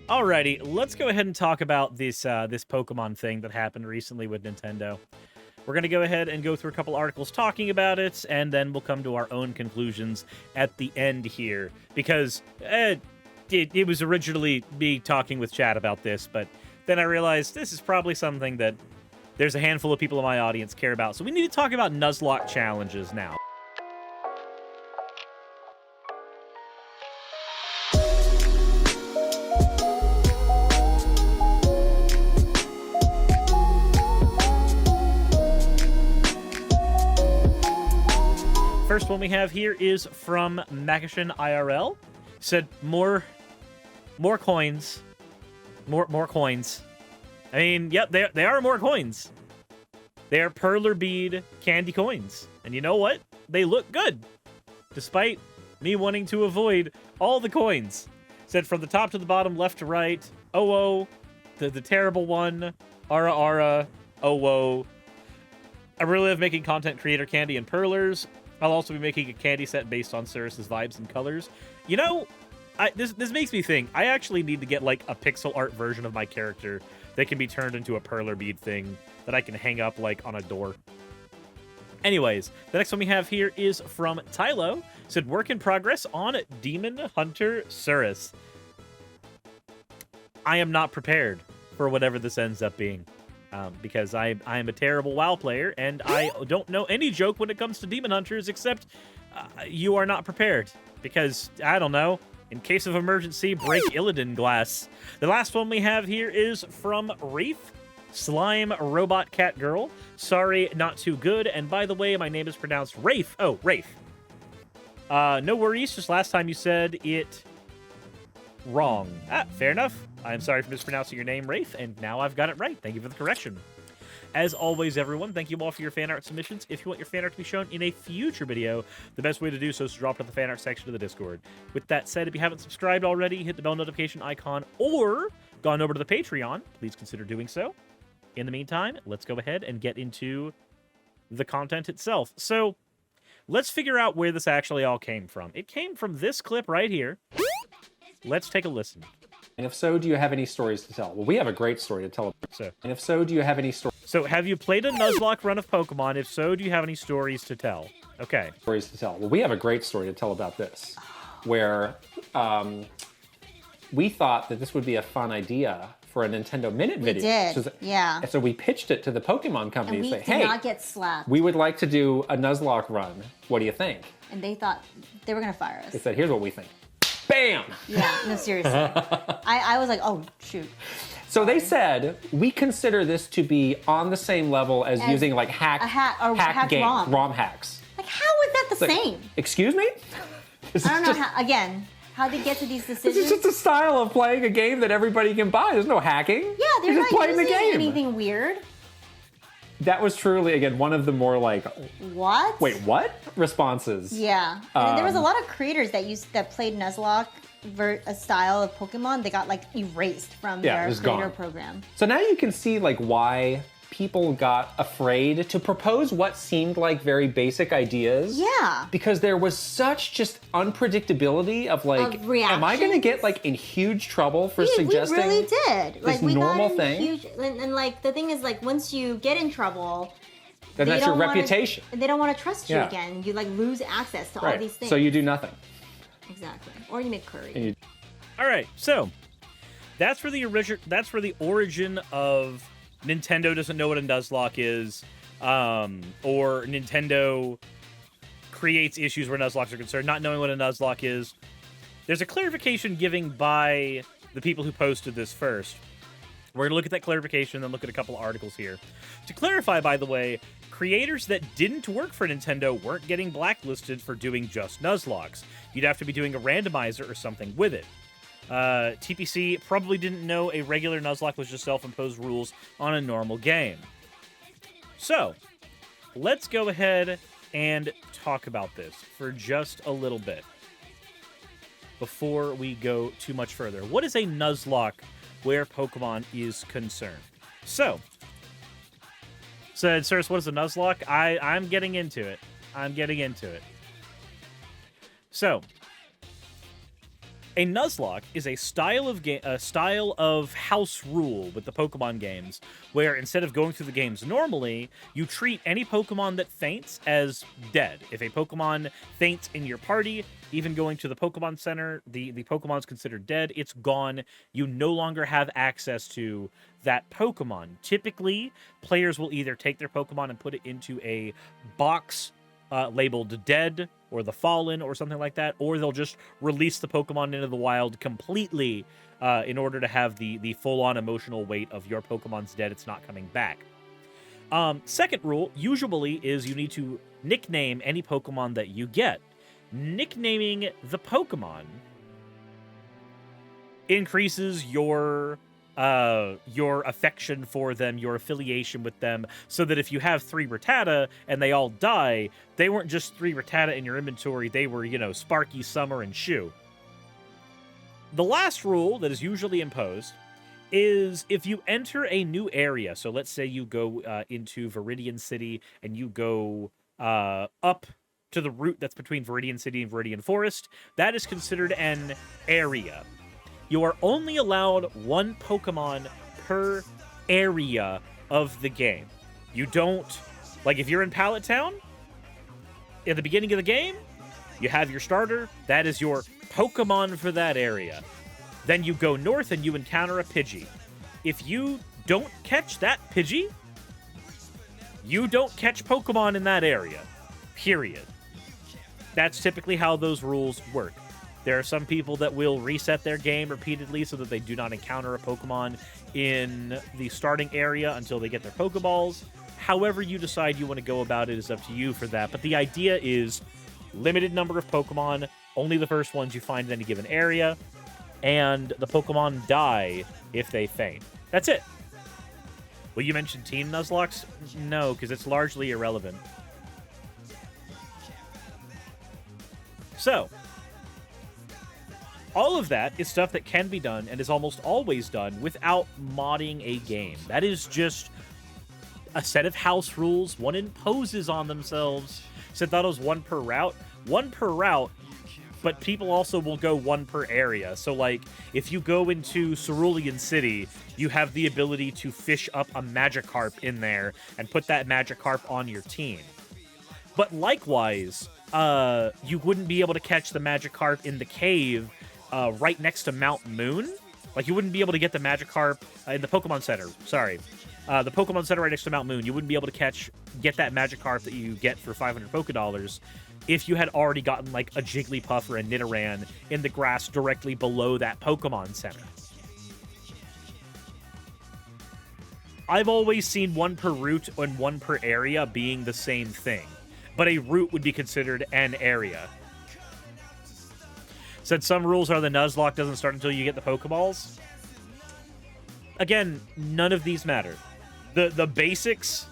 Alrighty, let's go ahead and talk about this this Pokemon thing that happened recently with Nintendo. We're going to go ahead and go through a couple articles talking about it, and then we'll come to our own conclusions at the end here. Because it was originally me talking with chat about this, but then I realized this is probably something that there's a handful of people in my audience care about. So we need to talk about Nuzlocke challenges now. First one we have here is from Makishin IRL. Said more coins. More coins. I mean, yep, they are more coins. They are perler bead candy coins. And you know what? They look good. Despite me wanting to avoid all the coins. Said from the top to the bottom, left to right. Oh, the terrible one. Ara. Oh. I really love making content creator candy and perlers. I'll also be making a candy set based on Suris' vibes and colors. You know, this makes me think, I actually need to get, like, a pixel art version of my character that can be turned into a perler bead thing that I can hang up, like, on a door. Anyways, the next one we have here is from Tylo. Said, work in progress on Demon Hunter Suris. I am not prepared for whatever this ends up being. Because I am a terrible WoW player, and I don't know any joke when it comes to Demon Hunters, except you are not prepared. Because, I don't know, in case of emergency, break Illidan glass. The last one we have here is from Wraith, Slime Robot Cat Girl. Sorry, not too good, and by the way, my name is pronounced Wraith. Oh, Wraith. No worries, just last time you said it wrong. Fair enough. I'm sorry for mispronouncing your name, Wraith, and now I've got it right. Thank you for the correction. As always, everyone, thank you all for your fan art submissions. If you want your fan art to be shown in a future video, the best way to do so is to drop it in the fan art section of the Discord. With that said, if you haven't subscribed already, hit the bell notification icon or gone over to the Patreon, please consider doing so. In the meantime, let's go ahead and get into the content itself. So, let's figure out where this actually all came from. It came from this clip right here. Let's take a listen. And if so, do you have any stories to tell? Well, we have a great story to tell. And if so, do you have any stories? So, have you played a Nuzlocke run of Pokemon? If so, do you have any stories to tell? Okay. Stories to tell. Well, we have a great story to tell about this, where we thought that this would be a fun idea for a Nintendo Minute video. We did, yeah. So we pitched it to the Pokemon company and and say, we hey, did not get slapped. We would like to do a Nuzlocke run. What do you think? And they thought they were going to fire us. They said, here's what we think. Bam! Yeah, no, seriously. I was like, oh, shoot. So they said, we consider this to be on the same level as using like hack games, ROM hacks. Like, how is that the same? Excuse me? I don't know, how they get to these decisions. This is just a style of playing a game that everybody can buy. There's no hacking. Yeah, they're just not playing the game. anything weird. That was truly, again, one of the more like, what? Wait, what? Responses. Yeah. And there was a lot of creators that played Nuzlocke, a style of Pokemon, they got like erased from their creator program. So now you can see like why people got afraid to propose what seemed like very basic ideas. Yeah. Because there was such just unpredictability of like, am I going to get like in huge trouble for suggesting we really did. Like, we normal thing? Huge, and like the thing is like once you get in trouble, then that's your reputation. They don't want to trust you again. You like lose access to all these things. So you do nothing. Exactly. Or you make curry. All right. So that's for the origin of Nintendo doesn't know what a Nuzlocke is, or Nintendo creates issues where Nuzlocks are concerned, not knowing what a Nuzlocke is. There's a clarification given by the people who posted this first. We're going to look at that clarification, then look at a couple articles here. To clarify, by the way, creators that didn't work for Nintendo weren't getting blacklisted for doing just Nuzlocks. You'd have to be doing a randomizer or something with it. TPC probably didn't know a regular Nuzlocke was just self-imposed rules on a normal game. So, let's go ahead and talk about this for just a little bit before we go too much further. What is a Nuzlocke where Pokemon is concerned? So, Suris, what is a Nuzlocke? I'm getting into it. So, A Nuzlocke is a style of house rule with the Pokemon games, where instead of going through the games normally, you treat any Pokemon that faints as dead. If a Pokemon faints in your party, even going to the Pokemon Center, the Pokemon's considered dead. It's gone. You no longer have access to that Pokemon. Typically, players will either take their Pokemon and put it into a box labeled dead or the fallen or something like that, or they'll just release the Pokemon into the wild completely in order to have the full-on emotional weight of your Pokemon's dead, it's not coming back. Second rule, usually, is you need to nickname any Pokemon that you get. Nicknaming the Pokemon increases your affection for them, your affiliation with them, so that if you have 3 Rattata and they all die, they weren't just 3 Rattata in your inventory, they were, Sparky, Summer, and Shu. The last rule that is usually imposed is if you enter a new area, so let's say you go into Viridian City and you go up to the route that's between Viridian City and Viridian Forest, that is considered an area. You are only allowed 1 Pokemon per area of the game. You don't... Like, if you're in Pallet Town, at the beginning of the game, you have your starter. That is your Pokemon for that area. Then you go north and you encounter a Pidgey. If you don't catch that Pidgey, you don't catch Pokemon in that area. Period. That's typically how those rules work. There are some people that will reset their game repeatedly so that they do not encounter a Pokemon in the starting area until they get their Pokeballs. However you decide you want to go about it is up to you for that. But the idea is limited number of Pokemon, only the first ones you find in any given area, and the Pokemon die if they faint. That's it. Well, you mentioned Team Nuzlocke? No, because it's largely irrelevant. So, all of that is stuff that can be done and is almost always done without modding a game. That is just a set of house rules one imposes on themselves. Said that was 1 per route. 1 per route, but people also will go 1 per area. So, like, if you go into Cerulean City, you have the ability to fish up a Magikarp in there and put that Magikarp on your team. But likewise, you wouldn't be able to catch the Magikarp in the cave right next to Mount Moon. Like, you wouldn't be able to get the Magikarp in the Pokemon Center. Sorry. The Pokemon Center right next to Mount Moon. You wouldn't be able to get that Magikarp that you get for 500 Pokedollars if you had already gotten, like, a Jigglypuff or a Nidoran in the grass directly below that Pokemon Center. I've always seen 1 per route and 1 per area being the same thing. But a route would be considered an area. Said some rules are the Nuzlocke doesn't start until you get the Pokeballs. Again, none of these matter. The basics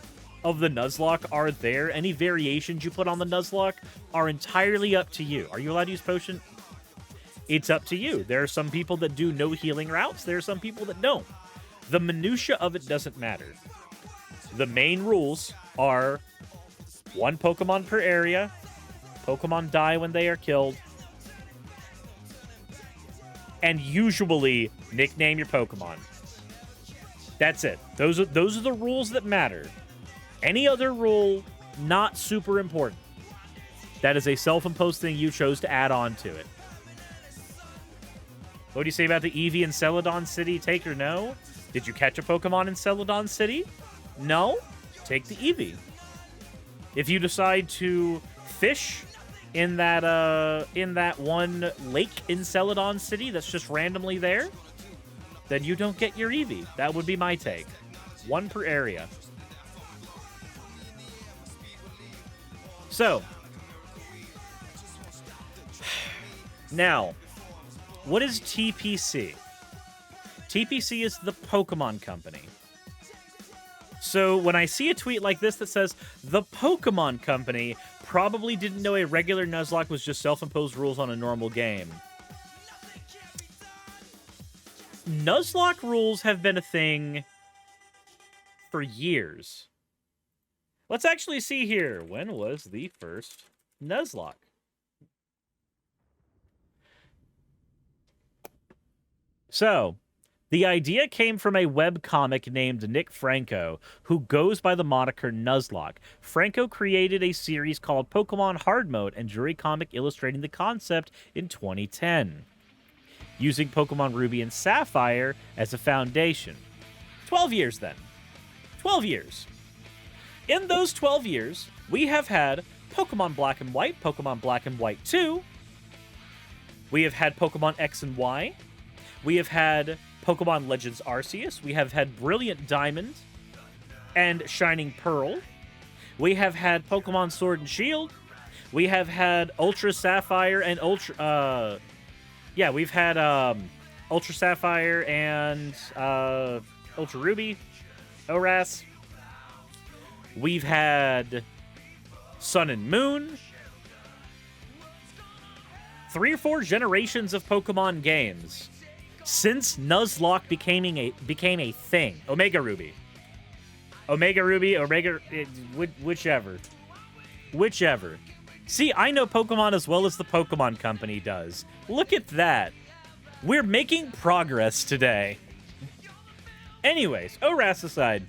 of the Nuzlocke are there. Any variations you put on the Nuzlocke are entirely up to you. Are you allowed to use Potion? It's up to you. There are some people that do no healing routes. There are some people that don't. The minutia of it doesn't matter. The main rules are 1 Pokemon per area. Pokemon die when they are killed. And usually nickname your Pokemon. That's it. Those are the rules that matter. Any other rule, not super important. That is a self-imposed thing you chose to add on to it. What do you say about the Eevee in Celadon City? Take or no? Did you catch a Pokemon in Celadon City? No? Take the Eevee. If you decide to fish in that one lake in Celadon City that's just randomly there, then you don't get your Eevee. That would be my take. 1 per area. So, now, what is TPC? TPC is the Pokemon Company. So when I see a tweet like this that says, the Pokemon Company probably didn't know a regular Nuzlocke was just self-imposed rules on a normal game. Nuzlocke rules have been a thing for years. Let's actually see here. When was the first Nuzlocke? So, the idea came from a webcomic named Nick Franco, who goes by the moniker Nuzlocke. Franco created a series called Pokemon Hard Mode and drew a comic illustrating the concept in 2010, using Pokemon Ruby and Sapphire as a foundation. 12 years then. 12 years. In those 12 years, we have had Pokemon Black and White, Pokemon Black and White 2. We have had Pokemon X and Y. We have had Pokemon Legends Arceus. We have had Brilliant Diamond and Shining Pearl. We have had Pokemon Sword and Shield. We have had Ultra Sapphire and Ultra... we've had Ultra Sapphire and Ultra Ruby, ORAS. We've had Sun and Moon. 3 or 4 generations of Pokemon games since Nuzlocke became a thing. Omega Ruby, whichever. See, I know Pokemon as well as the Pokemon Company does. Look at that. We're making progress today. Anyways, ORAS aside,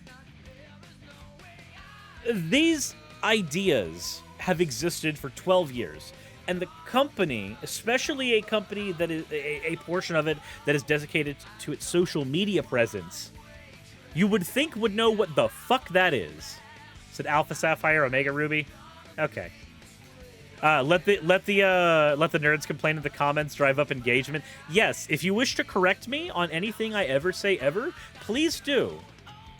these ideas have existed for 12 years. And the company, especially a company that is a portion of it that is dedicated to its social media presence, you would think would know what the fuck that is. Is it Alpha Sapphire, Omega Ruby? Okay. Let the nerds complain in the comments, drive up engagement. Yes, if you wish to correct me on anything I ever say ever, please do.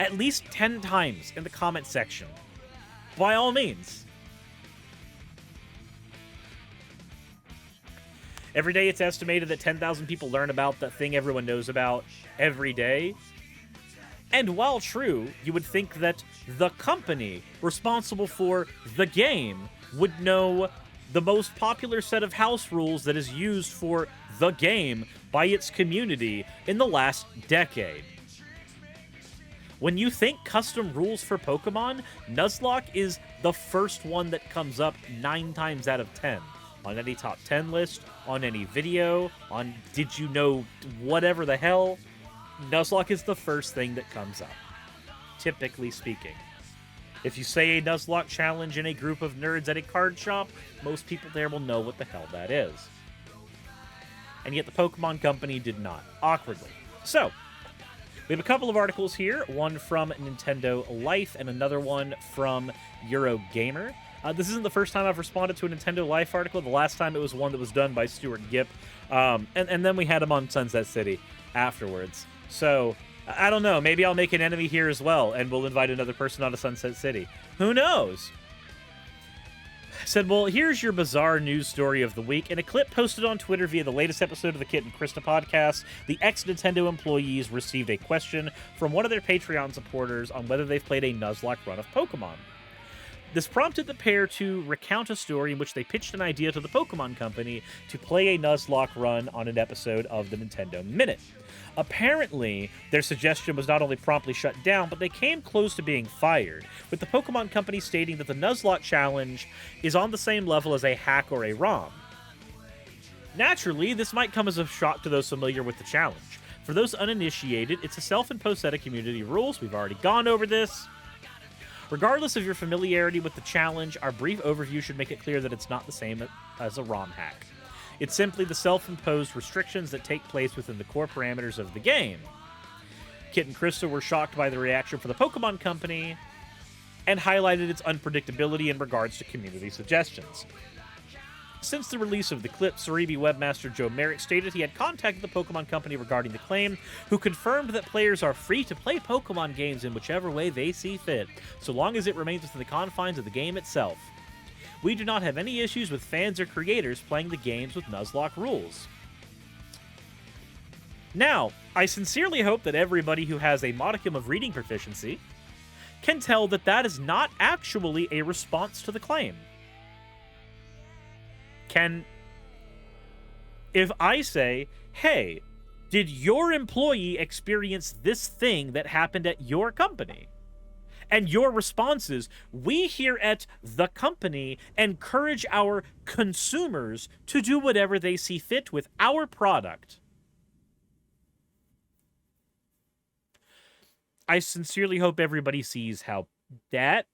At least 10 times in the comment section. By all means. Every day it's estimated that 10,000 people learn about that thing everyone knows about every day. And while true, you would think that the company responsible for the game would know the most popular set of house rules that is used for the game by its community in the last decade. When you think custom rules for Pokemon, Nuzlocke is the first one that comes up 9 times out of 10. On any top 10 list, on any video, on did you know whatever the hell, Nuzlocke is the first thing that comes up, typically speaking. If you say a Nuzlocke challenge in a group of nerds at a card shop, most people there will know what the hell that is. And yet the Pokemon Company did not, awkwardly. So, we have a couple of articles here, one from Nintendo Life and another one from Eurogamer. This isn't the first time I've responded to a Nintendo Life article. The last time it was one that was done by Stuart Gipp. And then we had him on Sunset City afterwards. So, I don't know. Maybe I'll make an enemy here as well, and we'll invite another person on to Sunset City. Who knows? Said, well, here's your bizarre news story of the week. In a clip posted on Twitter via the latest episode of the Kit and Krista podcast, the ex-Nintendo employees received a question from one of their Patreon supporters on whether they've played a Nuzlocke run of Pokemon. This prompted the pair to recount a story in which they pitched an idea to the Pokemon Company to play a Nuzlocke run on an episode of the Nintendo Minute. Apparently, their suggestion was not only promptly shut down, but they came close to being fired, with the Pokemon Company stating that the Nuzlocke challenge is on the same level as a hack or a ROM. Naturally, this might come as a shock to those familiar with the challenge. For those uninitiated, it's a self-imposed set of community rules. We've already gone over this. Regardless of your familiarity with the challenge, our brief overview should make it clear that it's not the same as a ROM hack. It's simply the self-imposed restrictions that take place within the core parameters of the game. Kit and Krista were shocked by the reaction for the Pokemon Company and highlighted its unpredictability in regards to community suggestions. Since the release of the clip, Cerebi webmaster Joe Merrick stated he had contacted the Pokemon Company regarding the claim, who confirmed that players are free to play Pokemon games in whichever way they see fit, so long as it remains within the confines of the game itself. We do not have any issues with fans or creators playing the games with Nuzlocke rules. Now, I sincerely hope that everybody who has a modicum of reading proficiency can tell that that is not actually a response to the claim. If I say, hey, did your employee experience this thing that happened at your company? And your response is, we here at the company encourage our consumers to do whatever they see fit with our product. I sincerely hope everybody sees how that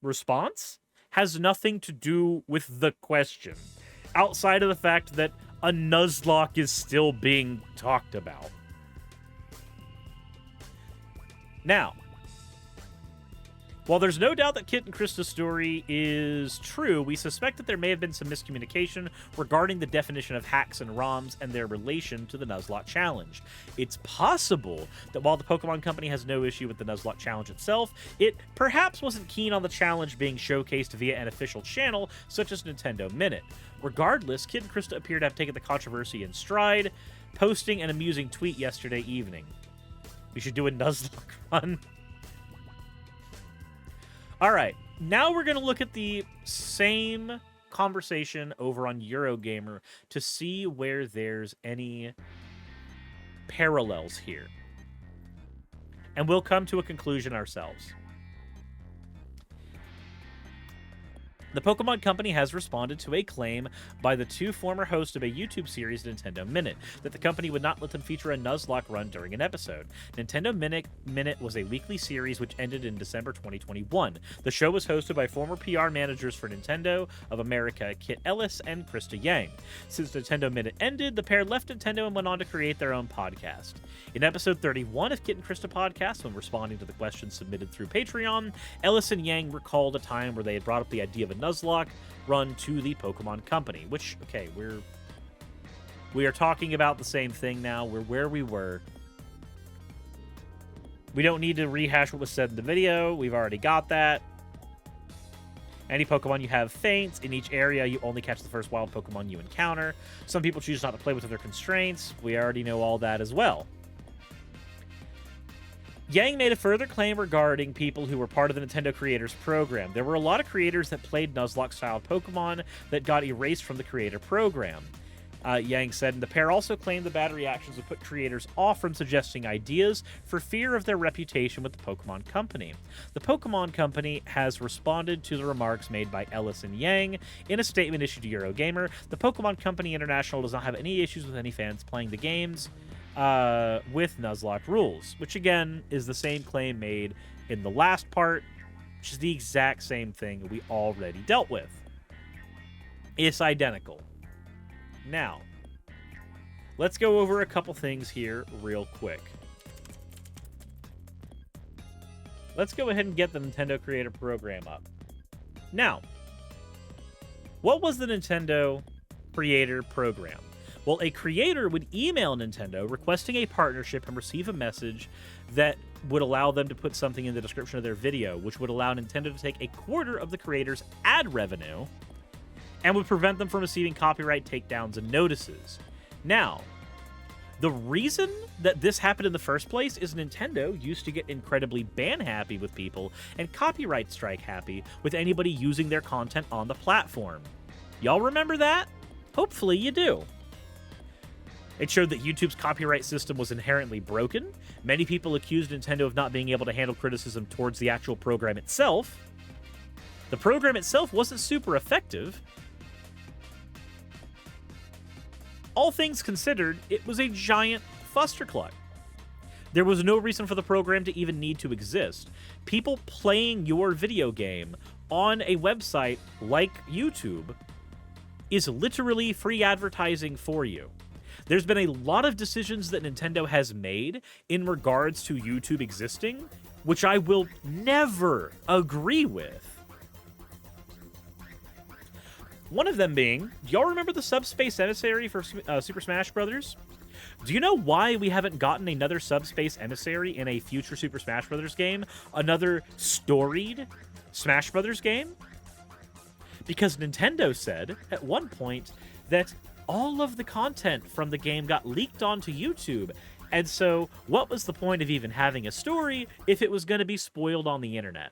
response has nothing to do with the question, outside of the fact that a Nuzlocke is still being talked about. Now, while there's no doubt that Kit and Krista's story is true, we suspect that there may have been some miscommunication regarding the definition of hacks and ROMs and their relation to the Nuzlocke challenge. It's possible that while the Pokemon Company has no issue with the Nuzlocke challenge itself, it perhaps wasn't keen on the challenge being showcased via an official channel such as Nintendo Minute. Regardless, Kit and Krista appear to have taken the controversy in stride, posting an amusing tweet yesterday evening. We should do a Nuzlocke run. All right, now we're going to look at the same conversation over on Eurogamer to see where there's any parallels here. And we'll come to a conclusion ourselves. The Pokemon Company has responded to a claim by the two former hosts of a YouTube series, Nintendo Minute, that the company would not let them feature a Nuzlocke run during an episode. Nintendo Minute was a weekly series which ended in December 2021. The show was hosted by former PR managers for Nintendo of America, Kit Ellis and Krista Yang. Since Nintendo Minute ended, the pair left Nintendo and went on to create their own podcast. In episode 31 of Kit and Krista podcast, when responding to the questions submitted through Patreon, Ellis and Yang recalled a time where they had brought up the idea of a Nuzlocke run to the Pokemon Company, which, okay, we are talking about the same thing now. We're where we were. We don't need to rehash what was said in the video. We've already got that. Any Pokemon you have faints. In each area, you only catch the first wild Pokemon you encounter. Some people choose not to play within their constraints. We already know all that as well. Yang made a further claim regarding people who were part of the Nintendo Creators Program. There were a lot of creators that played Nuzlocke-style Pokemon that got erased from the Creator Program. Yang said, and the pair also claimed the bad reactions would put creators off from suggesting ideas for fear of their reputation with the Pokemon Company. The Pokemon Company has responded to the remarks made by Ellis and Yang in a statement issued to Eurogamer. The Pokemon Company International does not have any issues with any fans playing the games with Nuzlocke rules, which again is the same claim made in the last part, which is the exact same thing we already dealt with. It's identical. Now, let's go over a couple things here real quick. Let's go ahead and get the Nintendo Creator Program up. Now, what was the Nintendo Creator Program? Well, a creator would email Nintendo requesting a partnership and receive a message that would allow them to put something in the description of their video, which would allow Nintendo to take a quarter of the creator's ad revenue and would prevent them from receiving copyright takedowns and notices. Now, the reason that this happened in the first place is Nintendo used to get incredibly ban-happy with people and copyright strike-happy with anybody using their content on the platform. Y'all remember that? Hopefully you do. It showed that YouTube's copyright system was inherently broken. Many people accused Nintendo of not being able to handle criticism towards the actual program itself. The program itself wasn't super effective. All things considered, it was a giant fustercluck. There was no reason for the program to even need to exist. People playing your video game on a website like YouTube is literally free advertising for you. There's been a lot of decisions that Nintendo has made in regards to YouTube existing, which I will never agree with. One of them being, do y'all remember the Subspace Emissary for Super Smash Bros.? Do you know why we haven't gotten another Subspace Emissary in a future Super Smash Bros. Game? Another storied Smash Bros. Game? Because Nintendo said at one point that all of the content from the game got leaked onto YouTube, and so what was the point of even having a story if it was going to be spoiled on the internet?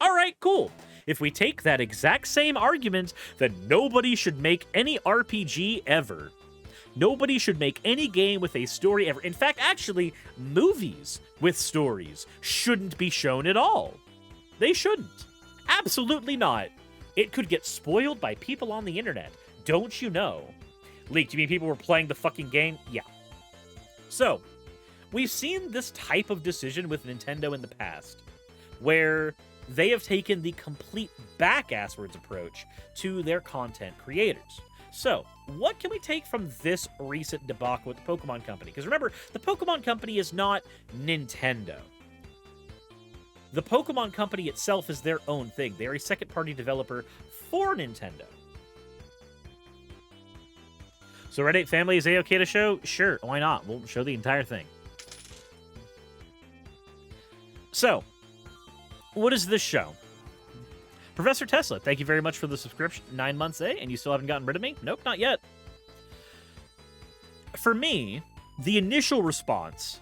All right, cool. If we take that exact same argument that nobody should make any RPG ever, nobody should make any game with a story ever. In fact, actually, movies with stories shouldn't be shown at all. They shouldn't. Absolutely not. It could get spoiled by people on the internet. Don't you know? Leaked, you mean people were playing the fucking game? Yeah. So, we've seen this type of decision with Nintendo in the past, where they have taken the complete back-asswards approach to their content creators. So, what can we take from this recent debacle with the Pokemon Company? Because remember, the Pokemon Company is not Nintendo. The Pokemon Company itself is their own thing. They're a second-party developer for Nintendo. So Red 8 Family is A-okay to show? Sure, why not? We'll show the entire thing. So, what is this show? Professor Tesla, thank you very much for the subscription. 9 months, eh? And you still haven't gotten rid of me? Nope, not yet. For me, the initial response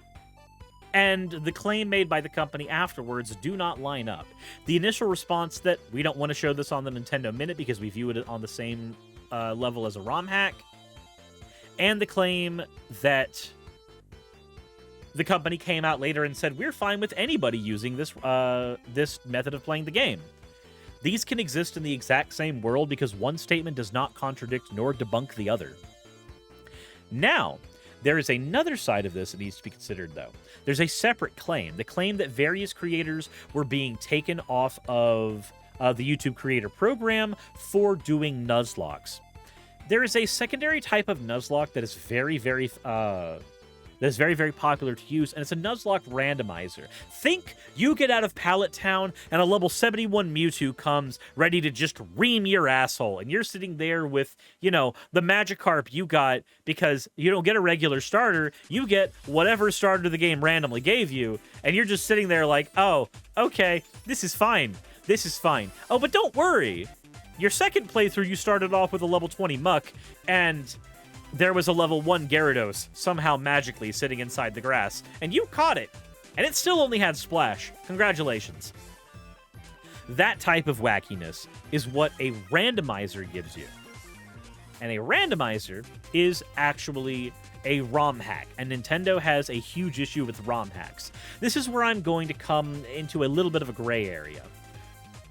and the claim made by the company afterwards do not line up. The initial response that we don't want to show this on the Nintendo Minute because we view it on the same level as a ROM hack, and the claim that the company came out later and said, we're fine with anybody using this this method of playing the game. These can exist in the exact same world because one statement does not contradict nor debunk the other. Now, there is another side of this that needs to be considered, though. There's a separate claim, the claim that various creators were being taken off of the YouTube Creator Program for doing Nuzlocks. There is a secondary type of Nuzlocke that is very, very popular to use, and it's a Nuzlocke randomizer. Think you get out of Pallet Town, and a level 71 Mewtwo comes ready to just ream your asshole, and you're sitting there with, you know, the Magikarp you got because you don't get a regular starter, you get whatever starter the game randomly gave you, and you're just sitting there like, oh, okay, this is fine. This is fine. Oh, but don't worry. Your second playthrough, you started off with a level 20 Muck, and there was a level 1 Gyarados somehow magically sitting inside the grass, and you caught it, and it still only had Splash. Congratulations. That type of wackiness is what a randomizer gives you. And a randomizer is actually a ROM hack, and Nintendo has a huge issue with ROM hacks. This is where I'm going to come into a little bit of a gray area.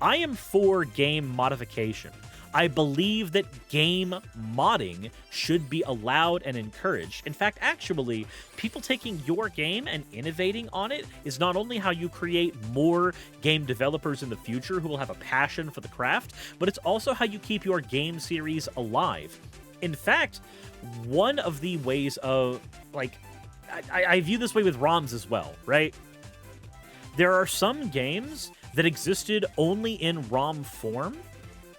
I am for game modification. I believe that game modding should be allowed and encouraged. In fact, actually, people taking your game and innovating on it is not only how you create more game developers in the future who will have a passion for the craft, but it's also how you keep your game series alive. In fact, one of the ways of, like, I view this way with ROMs as well, right? There are some games that existed only in ROM form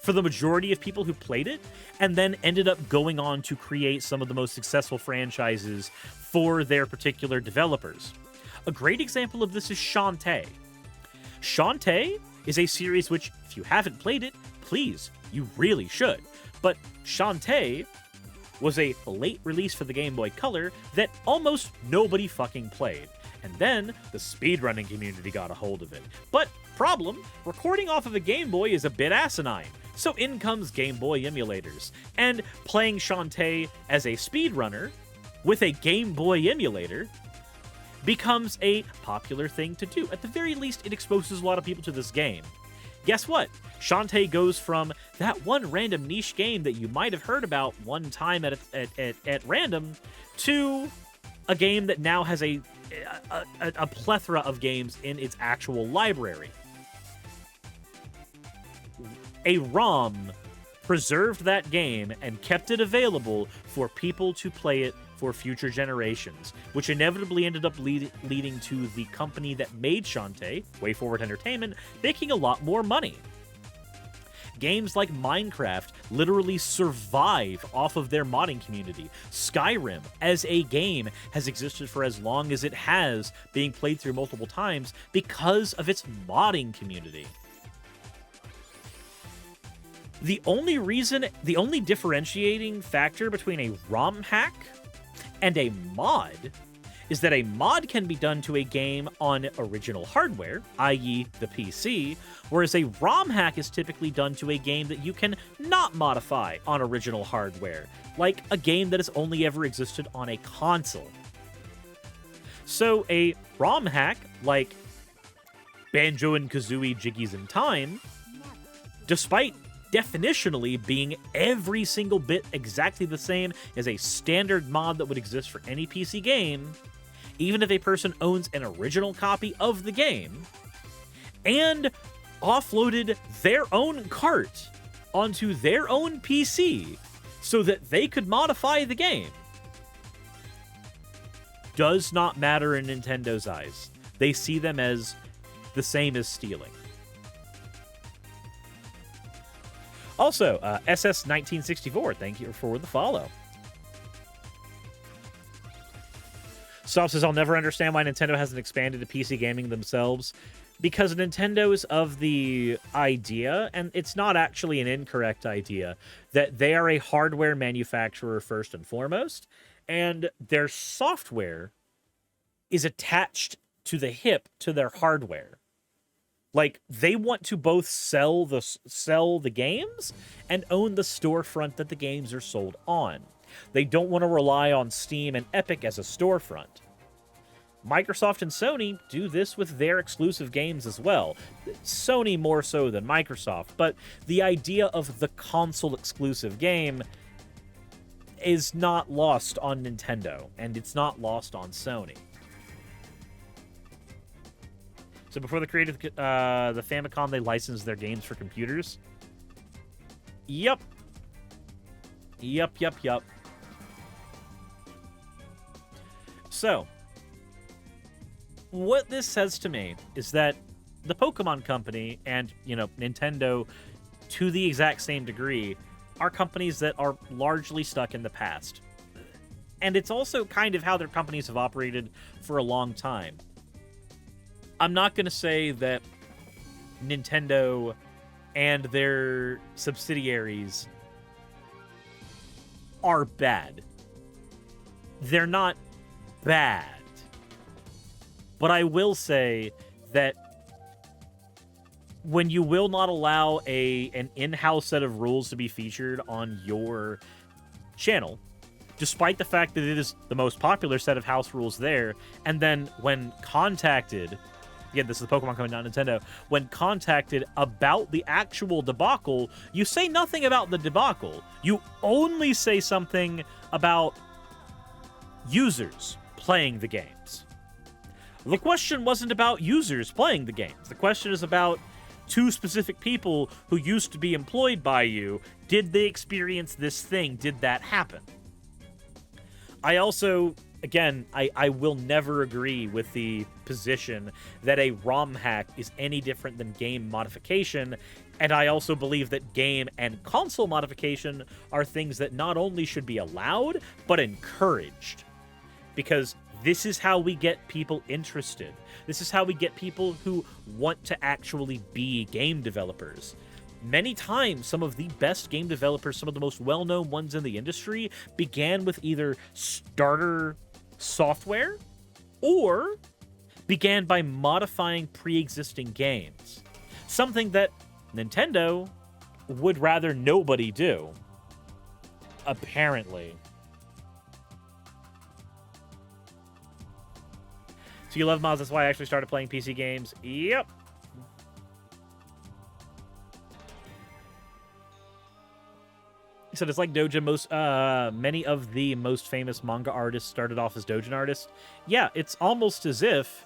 for the majority of people who played it, and then ended up going on to create some of the most successful franchises for their particular developers. A great example of this is Shantae. Shantae is a series which, if you haven't played it, please, you really should. But Shantae was a late release for the Game Boy Color that almost nobody fucking played. And then the speedrunning community got a hold of it. But problem, recording off of a Game Boy is a bit asinine. So in comes Game Boy emulators. And playing Shantae as a speedrunner with a Game Boy emulator becomes a popular thing to do. At the very least, it exposes a lot of people to this game. Guess what? Shantae goes from that one random niche game that you might have heard about one time at random to a game that now has a plethora of games in its actual library. A ROM preserved that game and kept it available for people to play it for future generations, which inevitably ended up leading to the company that made Shantae, WayForward Entertainment, making a lot more money. Games like Minecraft literally survive off of their modding community. Skyrim, as a game, has existed for as long as it has, being played through multiple times because of its modding community. The only differentiating factor between a ROM hack and a mod is that a mod can be done to a game on original hardware, i.e. the PC, whereas a ROM hack is typically done to a game that you can not modify on original hardware, like a game that has only ever existed on a console. So a ROM hack, like Banjo and Kazooie Jiggies in Time, despite definitionally being every single bit exactly the same as a standard mod that would exist for any PC game, even if a person owns an original copy of the game and offloaded their own cart onto their own PC so that they could modify the game, does not matter in Nintendo's eyes. They see them as the same as stealing. Also, SS1964, thank you for the follow. Soft says, I'll never understand why Nintendo hasn't expanded to PC gaming themselves. Because Nintendo is of the idea, and it's not actually an incorrect idea, that they are a hardware manufacturer first and foremost, and their software is attached to the hip to their hardware. Like, they want to both sell the games and own the storefront that the games are sold on. They don't want to rely on Steam and Epic as a storefront. Microsoft and Sony do this with their exclusive games as well. Sony more so than Microsoft, but the idea of the console exclusive game is not lost on Nintendo, and it's not lost on Sony. So before they created the Famicom, they licensed their games for computers? Yup. Yup. So, what this says to me is that the Pokemon Company and, Nintendo, to the exact same degree, are companies that are largely stuck in the past. And it's also kind of how their companies have operated for a long time. I'm not going to say that Nintendo and their subsidiaries are bad. They're not bad. But I will say that when you will not allow an in-house set of rules to be featured on your channel, despite the fact that it is the most popular set of house rules there, and then when contacted, again, this is the Pokemon Company, not Nintendo, when contacted about the actual debacle, you say nothing about the debacle. You only say something about users playing the games. The question wasn't about users playing the games. The question is about two specific people who used to be employed by you. Did they experience this thing? Did that happen? I also, again, I will never agree with the position that a ROM hack is any different than game modification, and I also believe that game and console modification are things that not only should be allowed, but encouraged. Because this is how we get people interested. This is how we get people who want to actually be game developers. Many times, some of the best game developers, some of the most well-known ones in the industry, began with either starter software or began by modifying pre-existing games. Something that Nintendo would rather nobody do. Apparently. So you love mods, that's why I actually started playing PC games. Yep. He said it's like Doujin. Many of the most famous manga artists started off as Doujin artists. Yeah, it's almost as if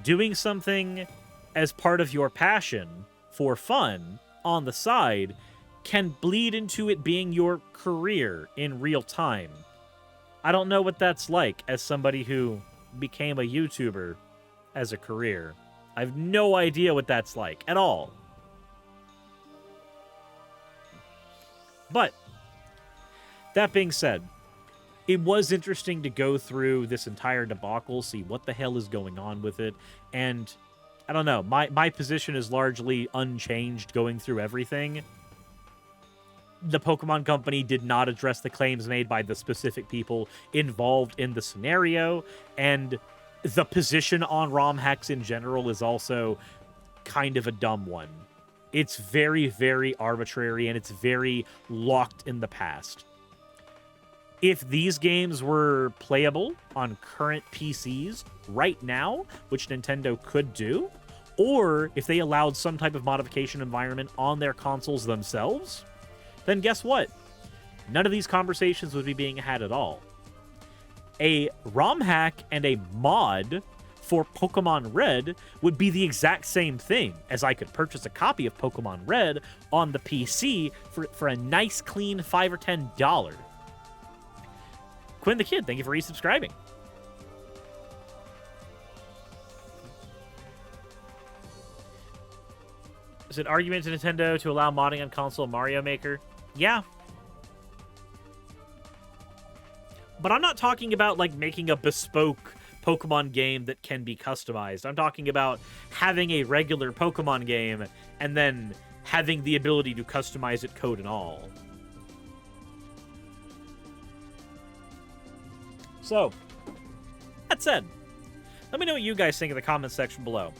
doing something as part of your passion for fun on the side can bleed into it being your career in real time. I don't know what that's like as somebody who became a YouTuber as a career. I have no idea what that's like at all. But that being said, it was interesting to go through this entire debacle, see what the hell is going on with it, and I don't know, my position is largely unchanged going through everything. The Pokemon Company did not address the claims made by the specific people involved in the scenario, and the position on ROM hacks in general is also kind of a dumb one. It's very, very arbitrary, and it's very locked in the past. If these games were playable on current PCs right now, which Nintendo could do, or if they allowed some type of modification environment on their consoles themselves, then guess what? None of these conversations would be being had at all. A ROM hack and a mod for Pokemon Red would be the exact same thing, as I could purchase a copy of Pokemon Red on the PC for a nice clean $5 or $10. Quinn the Kid, thank you for resubscribing. Is it argument to Nintendo to allow modding on console Mario Maker? Yeah. But I'm not talking about, like, making a bespoke Pokemon game that can be customized. I'm talking about having a regular Pokemon game and then having the ability to customize it, code and all. So, that said, let me know what you guys think in the comments section below.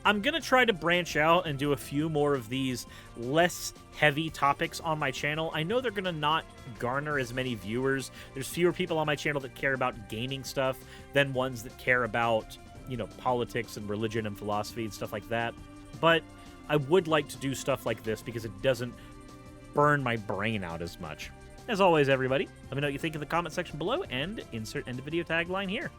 I'm going to try to branch out and do a few more of these less heavy topics on my channel. I know they're going to not garner as many viewers. There's fewer people on my channel that care about gaming stuff than ones that care about, you know, politics and religion and philosophy and stuff like that. But I would like to do stuff like this because it doesn't burn my brain out as much. As always, everybody, let me know what you think in the comment section below and insert end video tagline here.